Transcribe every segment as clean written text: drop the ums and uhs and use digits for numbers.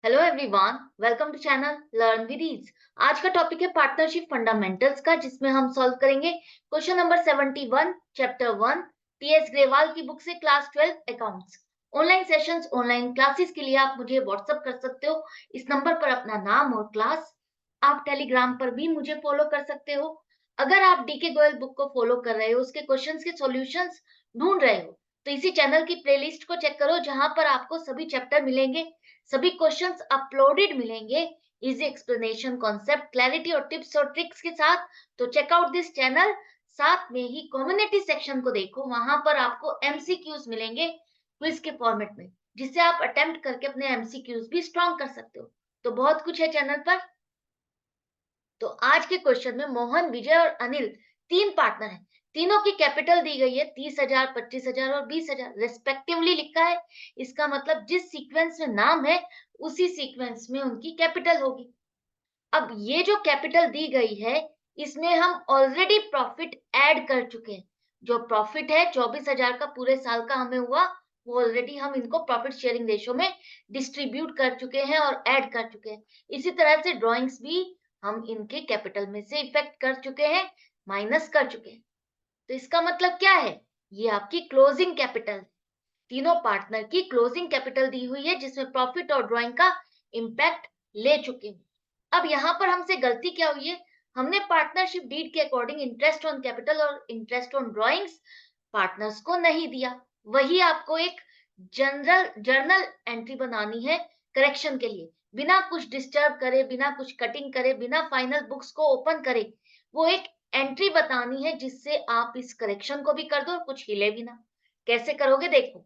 Hello everyone, welcome to channel learn with ease. आज का topic है पार्टनरशिप फंडामेंटल्स का, जिसमें हम सॉल्व करेंगे question number 71 chapter 1 TS Grewal की बुक से class 12 accounts. Online sessions, online classes के लिए आप मुझे व्हाट्सएप कर सकते हो इस नंबर पर अपना नाम और क्लास। आप टेलीग्राम पर भी मुझे फॉलो कर सकते हो। अगर आप डीके गोयल बुक को फॉलो कर रहे हो, उसके क्वेश्चंस के सॉल्यूशंस ढूंढ रहे हो, तो इसी चैनल की प्लेलिस्ट को चेक करो, जहां पर आपको सभी चैप्टर मिलेंगे, सभी क्वेश्चंस अपलोडेड मिलेंगे, इजी एक्सप्लेनेशन, कॉन्सेप्ट क्लैरिटी और टिप्स और ट्रिक्स के साथ। तो चेक आउट दिस चैनल। साथ में ही कम्युनिटी सेक्शन को देखो, वहां पर आपको एमसीक्यूज मिलेंगे क्विज के फॉर्मेट में, जिससे आप अटेम्प्ट करके अपने एमसीक्यूज भी स्ट्रॉन्ग कर सकते हो। तो बहुत कुछ है चैनल पर। तो आज के क्वेश्चन में मोहन, विजय और अनिल तीन पार्टनर हैं। तीनों की कैपिटल दी गई है 30,000, 25,000 और 20,000 रेस्पेक्टिवली लिखा है। इसका मतलब जिस सीक्वेंस में नाम है, उसी सीक्वेंस में उनकी कैपिटल होगी। अब ये जो कैपिटल दी गई है, इसमें हम ऑलरेडी प्रॉफिट ऐड कर चुके हैं। जो प्रॉफिट है 24,000 का पूरे साल का हमें हुआ, वो ऑलरेडी हम इनको प्रॉफिट शेयरिंग रेशियो में डिस्ट्रीब्यूट कर चुके हैं और ऐड कर चुके हैं। इसी तरह से ड्रॉइंग्स भी हम इनके कैपिटल में से इफेक्ट कर चुके हैं, माइनस कर चुके हैं। तो इसका मतलब क्या है? ये आपकी क्लोजिंग कैपिटल, तीनों पार्टनर की क्लोजिंग कैपिटल दी हुई है, जिसमें प्रॉफिट और ड्रॉइंग का इम्पैक्ट ले चुके हैं। अब यहाँ पर हमसे गलती क्या हुई है? हमने पार्टनरशिप डीड के अकॉर्डिंग इंटरेस्ट ऑन कैपिटल और इंटरेस्ट ऑन ड्रॉइंग्स पार्टनर्स को नहीं दिया। वही आपको एक जर्नल एंट्री बनानी है करेक्शन के लिए, बिना कुछ डिस्टर्ब करे, बिना कुछ कटिंग करे, बिना फाइनल बुक्स को ओपन करे। वो एक एंट्री बतानी है जिससे आप इस करेक्शन को भी कर दो और कुछ हिले भी ना। कैसे करोगे देखो।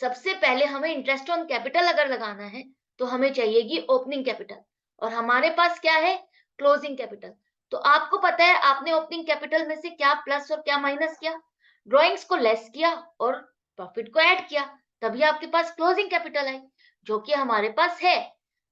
सबसे पहले हमें इंटरेस्ट ऑन कैपिटल अगर लगाना है, तो हमें चाहिएगी ओपनिंग कैपिटल, और हमारे पास क्या है? Closing capital. तो आपको पता है आपने ओपनिंग कैपिटल में से क्या प्लस और क्या माइनस किया? ड्रॉइंग्स को लेस किया और प्रॉफिट को ऐड किया, तभी आपके पास क्लोजिंग कैपिटल है, जो कि हमारे पास है।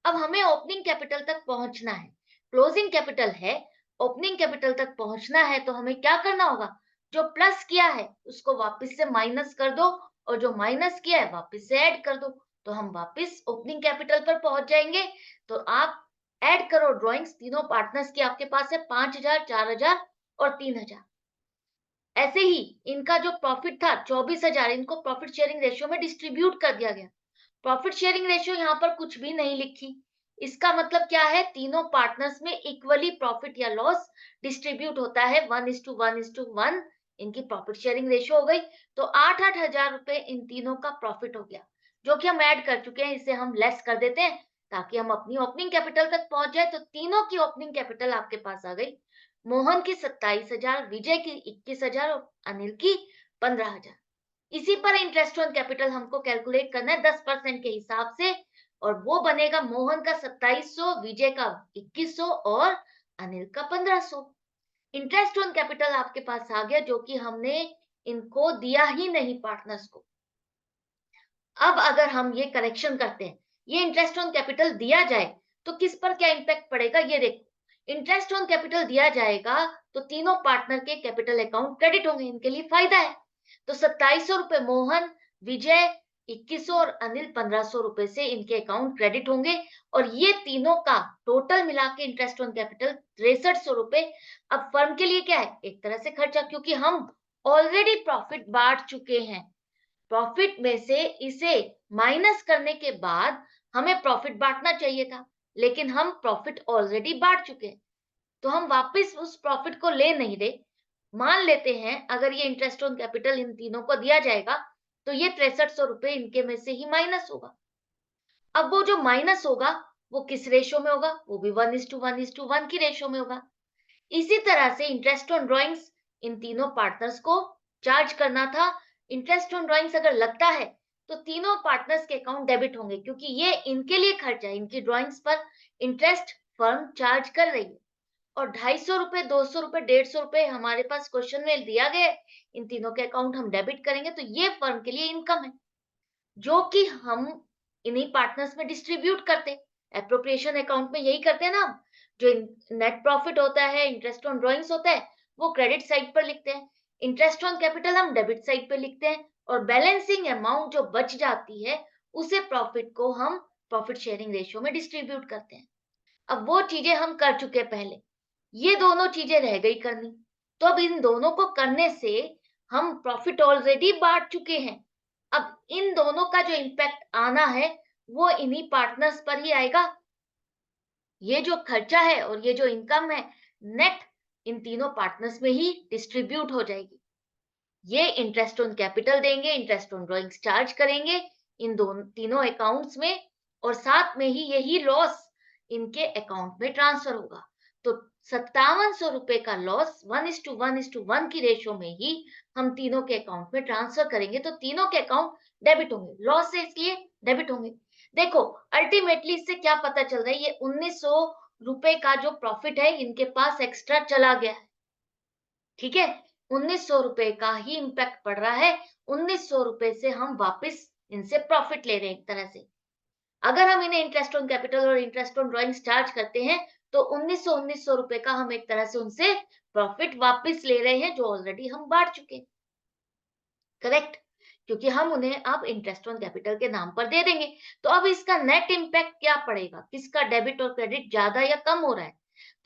अब हमें ओपनिंग कैपिटल तक पहुंचना है। क्लोजिंग कैपिटल है, ओपनिंग कैपिटल तक पहुंचना है, तो हमें क्या करना होगा? जो प्लस किया है उसको वापस से माइनस कर दो, और जो माइनस किया है वापस से ऐड कर दो, तो हम वापस ओपनिंग कैपिटल पर पहुंच जाएंगे। तो आप ऐड करो ड्रॉइंग्स, तीनों पार्टनर्स की आपके पास है 5,000, 4,000 और 3,000। ऐसे ही इनका जो प्रॉफिट था 24,000, इनको प्रॉफिट शेयरिंग रेशियो में डिस्ट्रीब्यूट कर दिया गया। प्रॉफिट शेयरिंग रेशियो यहाँ पर कुछ भी नहीं लिखी। इसका मतलब क्या है? तीनों पार्टनर्स में इक्वली प्रॉफिट या लॉस डिस्ट्रीब्यूट होता है, 1:1:1। इनकी प्रॉफिट शेयरिंग रेशियो हो गई। तो 8,000 रुपए इन तीनों का प्रॉफिट हो गया, जो कि हम ऐड कर चुके हैं। इसे हम लेस कर देते हैं ताकि हम अपनी ओपनिंग कैपिटल तक पहुंच जाए। तो तीनों की ओपनिंग कैपिटल आपके पास आ गई। मोहन की 27,000, विजय की 21,000 और अनिल की 15,000। इसी पर इंटरेस्ट ऑन कैपिटल हमको कैलकुलेट करना है 10% के हिसाब से, और वो बनेगा मोहन का 2700, विजय का 2100 और अनिल का 1500। इंटरेस्ट ऑन कैपिटल आपके पास आ गया, जो कि हमने इनको दिया ही नहीं पार्टनर्स को। अब अगर हम ये करेक्शन करते हैं, ये इंटरेस्ट ऑन कैपिटल दिया जाए तो किस पर क्या इंपैक्ट पड़ेगा, ये देखो। इंटरेस्ट ऑन कैपिटल दिया जाएगा तो तीनों पार्टनर के कैपिटल अकाउंट क्रेडिट होंगे, इनके लिए फायदा है। तो 2700 रुपए मोहन, विजय 2100 और अनिल 1500 रुपए से इनके अकाउंट क्रेडिट होंगे। और ये तीनों का टोटल मिला के इंटरेस्ट ऑन कैपिटल 6300 रुपए। अब फर्म के लिए क्या है? एक तरह से खर्चा, क्योंकि हम ऑलरेडी प्रॉफिट बांट चुके हैं। प्रॉफिट में से इसे माइनस करने के बाद हमें प्रॉफिट बांटना चाहिए था, लेकिन हम प्रॉफिट ऑलरेडी बांट चुके हैं, तो हम वापस उस प्रॉफिट को ले नहीं रहे। मान लेते हैं अगर ये इंटरेस्ट ऑन कैपिटल इन तीनों को दिया जाएगा, तो ये 6300 रुपए इनके में से ही माइनस होगा। अब वो जो माइनस होगा, वो किस रेशो में होगा? वो भी 1:1:1 की रेशो में होगा। इसी तरह से इंटरेस्ट ऑन ड्रॉइंग्स इन तीनों पार्टनर्स को चार्ज करना था। इंटरेस्ट ऑन ड्रॉइंग्स अगर लगता है, तो तीनों पार्टनर्स के अकाउंट डेबिट होंगे, क्योंकि ये इनके लिए खर्चा है, इनकी ड्रॉइंग्स पर इंटरेस्ट फर्म चार्ज कर रही है। और 250 रुपए, 200 रुपए, 150 रुपए हमारे पास क्वेश्चन में दिया गया है, इन तीनों के अकाउंट हम डेबिट करेंगे, तो ये फर्म के लिए इनकम है, जो कि हम इन्हीं पार्टनर्स में डिस्ट्रीब्यूट करते हैं। एप्रोप्रिएशन अकाउंट में यही करते हैं ना हम। जो नेट प्रॉफिट होता है, इंटरेस्ट ऑन ड्रॉइंग्स होता है, वो क्रेडिट साइड पर लिखते हैं। इंटरेस्ट ऑन कैपिटल हम डेबिट साइड पे लिखते हैं, और बैलेंसिंग अमाउंट जो बच जाती है, उसे प्रॉफिट को हम प्रॉफिट शेयरिंग रेशियो में डिस्ट्रीब्यूट करते हैं। अब वो चीजें हम कर चुके पहले, ये दोनों चीजें रह गई करनी। तो अब इन दोनों को करने से हम प्रॉफिट ऑलरेडी बांट चुके हैं। अब इन दोनों का जो इम्पैक्ट आना है वो इन्हीं पार्टनर्स पर ही आएगा। ये जो खर्चा है और ये जो इनकम है नेट इन तीनों पार्टनर्स में ही डिस्ट्रीब्यूट हो जाएगी। ये इंटरेस्ट ऑन कैपिटल देंगे, इंटरेस्ट ऑन ड्रॉइंग्स चार्ज करेंगे इन दोनों तीनों अकाउंट्स में, और साथ में ही यही लॉस इनके अकाउंट में ट्रांसफर होगा। तो 5700 रुपए का लॉस 1:1:1 की रेशियो में ही हम तीनों के अकाउंट में ट्रांसफर करेंगे, तो तीनों के अकाउंट डेबिट होंगे, लॉस है इसलिए डेबिट होंगे। देखो अल्टीमेटली इससे क्या पता चल रहा है, ये 1900 रुपए का जो प्रॉफिट है इनके पास एक्स्ट्रा चला गया है। ठीक है, 1900 रुपए का ही इम्पैक्ट पड़ रहा है। 1900 रुपए से हम वापस इनसे प्रॉफिट ले रहे हैं एक तरह से। अगर हम इन्हें इंटरेस्ट ऑन कैपिटल और इंटरेस्ट ऑन ड्रॉइंग्स चार्ज करते हैं तो 1900 रुपए का हम एक तरह से उनसे प्रॉफिट वापस ले रहे हैं जो ऑलरेडी हम बांट चुके। करेक्ट, क्योंकि हम उन्हें अब इंटरेस्ट ऑन कैपिटल के नाम पर दे देंगे। तो अब इसका नेट इम्पैक्ट क्या पड़ेगा, किसका डेबिट और क्रेडिट ज्यादा या कम हो रहा है।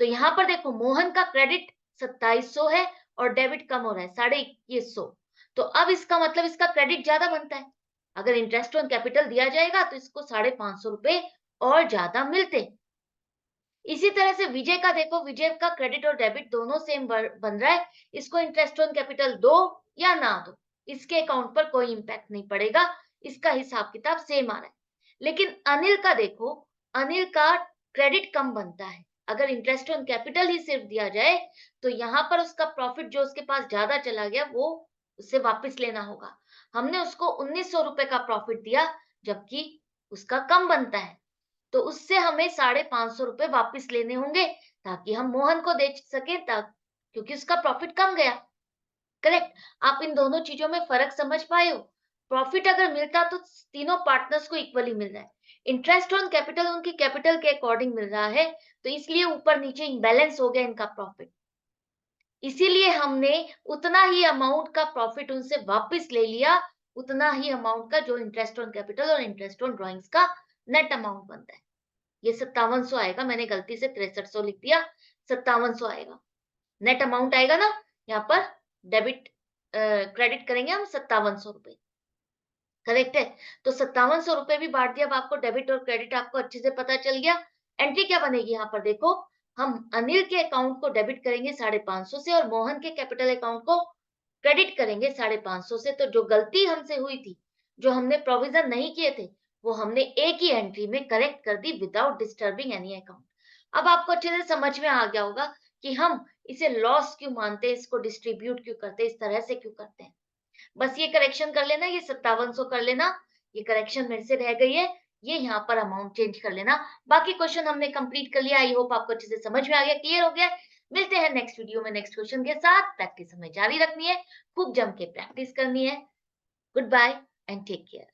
तो यहाँ पर देखो मोहन का क्रेडिट 2700 है और डेबिट कम हो रहा है 2150। तो अब इसका मतलब इसका क्रेडिट ज्यादा बनता है। अगर इंटरेस्ट ऑन कैपिटल दिया जाएगा तो इसको 550 रुपए और ज्यादा मिलते। इसी तरह से विजय का देखो, विजय का क्रेडिट और डेबिट दोनों सेम बन रहा है। इसको इंटरेस्ट ऑन कैपिटल दो या ना दो, इसके अकाउंट पर कोई इंपैक्ट नहीं पड़ेगा, इसका हिसाब किताब सेम आ रहा है। लेकिन अनिल का देखो, अनिल का क्रेडिट कम बनता है। अगर इंटरेस्ट ऑन कैपिटल ही सिर्फ दिया जाए तो यहाँ पर उसका प्रॉफिट जो उसके पास ज्यादा चला गया वो उससे वापस लेना होगा। हमने उसको 1900 रुपए का प्रॉफिट दिया जबकि उसका कम बनता है, तो उससे हमें 550 रुपए वापस लेने होंगे ताकि हम मोहन को दे सके, क्योंकि उसका प्रॉफिट कम गया। करेक्ट, आप इन दोनों चीजों में फर्क समझ पाए हो। प्रॉफिट अगर मिलता तो तीनों पार्टनर्स को इक्वली मिल रहा है, इंटरेस्ट ऑन कैपिटल उनकी कैपिटल के अकॉर्डिंग मिल रहा है, तो इसलिए ऊपर नीचे इम्बैलेंस हो गया इनका प्रॉफिट। इसीलिए हमने उतना ही अमाउंट का प्रॉफिट उनसे वापस ले लिया, उतना ही अमाउंट का जो इंटरेस्ट ऑन कैपिटल और इंटरेस्ट ऑन ड्रॉइंग्स का नेट अमाउंट बनता है। ये 5700 आएगा, मैंने गलती से 6300 लिख दिया, 5700 आएगा नेट अमाउंट आएगा ना। यहाँ पर डेबिट क्रेडिट करेंगे हम 5700 रुपए। करेक्ट है, तो 5700 रुपए भी बांट दिया। अब आपको डेबिट और क्रेडिट आपको अच्छे से पता चल गया। एंट्री क्या बनेगी यहाँ पर देखो, हम अनिल के अकाउंट को डेबिट करेंगे 550 से और मोहन के कैपिटल अकाउंट को क्रेडिट करेंगे 550 से। तो जो गलती हमसे हुई थी, जो हमने प्रोविजन नहीं किए थे, वो हमने एक ही एंट्री में करेक्ट कर दी विदाउट डिस्टर्बिंग एनी अकाउंट। अब आपको अच्छे से समझ में आ गया होगा कि हम इसे लॉस क्यों मानते हैं, इसको डिस्ट्रीब्यूट क्यों करते हैं, इस तरह से क्यों करते हैं। बस ये करेक्शन कर लेना, ये 5700 कर लेना, ये करेक्शन मेरे से रह गई है, ये यहाँ पर अमाउंट चेंज कर लेना। बाकी क्वेश्चन हमने कंप्लीट कर लिया। आई होप आपको अच्छे से समझ में आ गया, क्लियर हो गया। मिलते हैं नेक्स्ट वीडियो में नेक्स्ट क्वेश्चन के साथ। प्रैक्टिस हमें जारी रखनी है, खूब जम के प्रैक्टिस करनी है। Good bye and take care.